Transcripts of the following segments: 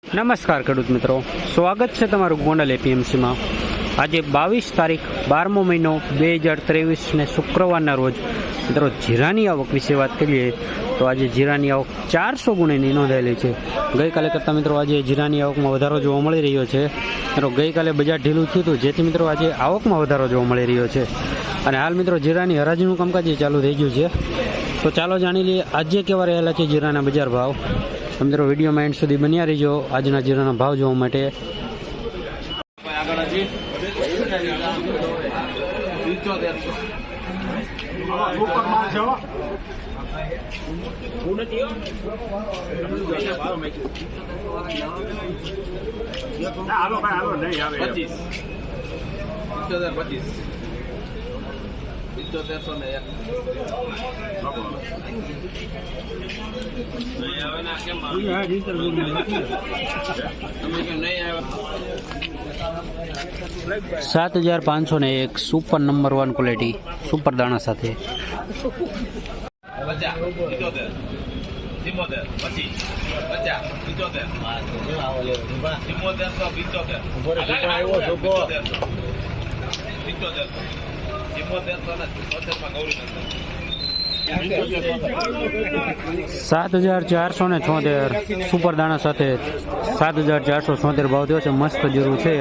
નમસ્કાર ખેડૂત મિત્રો, સ્વાગત છે તમારું ગોંડલ એપીએમસીમાં। આજે 22 તારીખ 12મો મહિનો 2023 ને શુક્રવારના રોજ મિત્રો જીરાની આવક વિશે વાત કરીએ તો આજે જીરાની આવક 400 ગુણીની નોંધાયેલી છે। ગઈકાલે કરતાં મિત્રો આજે જીરાની આવકમાં વધારો જોવા મળી રહ્યો છે। મિત્રો ગઈકાલે બજાર ઢીલું થયું હતું, જેથી મિત્રો આજે આવકમાં વધારો જોવા મળી રહ્યો છે અને હાલ મિત્રો જીરાની હરાજીનું કામકાજ ચાલુ થઈ ગયું છે। તો ચાલો જાણી લઈએ આજે કેવા રહેલા છે જીરાના બજાર ભાવ। મિત્રો વિડીયોમાં એન્ડ સુધી બન્યા રહીજો આજના જીરાના ભાવ જોવા માટે। $7,501 સુપર નંબર 1 ક્વોલિટી સુપર દાણા સાથે। $7,476 સુપર દાણા સાથે 7,476 ભાવ થયો છે। મસ્ત જીરું છે,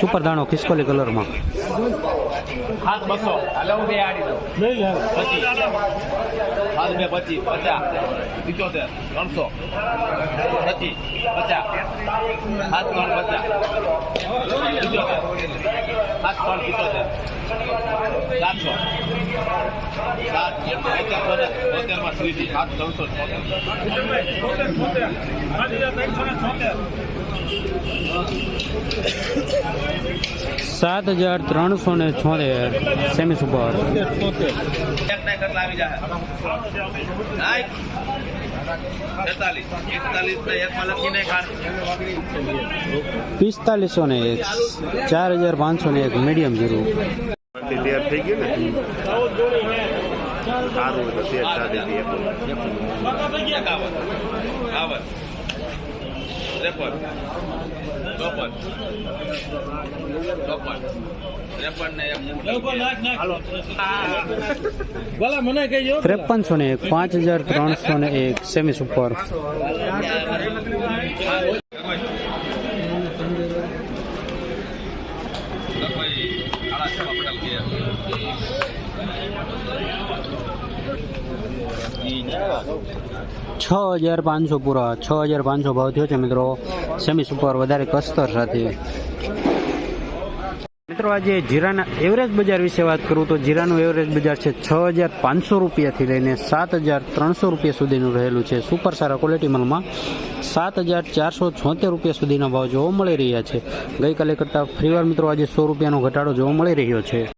સુપર દાણો ખિસકોલી કલરમાં। $7,376 સેમી સુપર। 4501 4,501 મીડિયમ જીરું। તૈયાર થઈ ગયું ને સારું તો તે સાદી $5301 5,301 સેમી સુપર। $6,500 પૂરા 6,500 ભાવ થયો છે મિત્રો સેમી સુપર વધારે કસ્તર સાથે। મિત્રો આજે જીરાના એવરેજ બજાર વિશે વાત કરું તો જીરાનું એવરેજ બજાર છે $6,500 થી લઈને $7,300 સુધીનું રહેલું છે। સુપર સારા ક્વોલિટી માલમાં $7,476 સુધીના ભાવ જોવા મળી રહ્યા છે। ગઈકાલે કરતાં ફરીવાર મિત્રો આજે $100નો ઘટાડો જોવા મળી રહ્યો છે।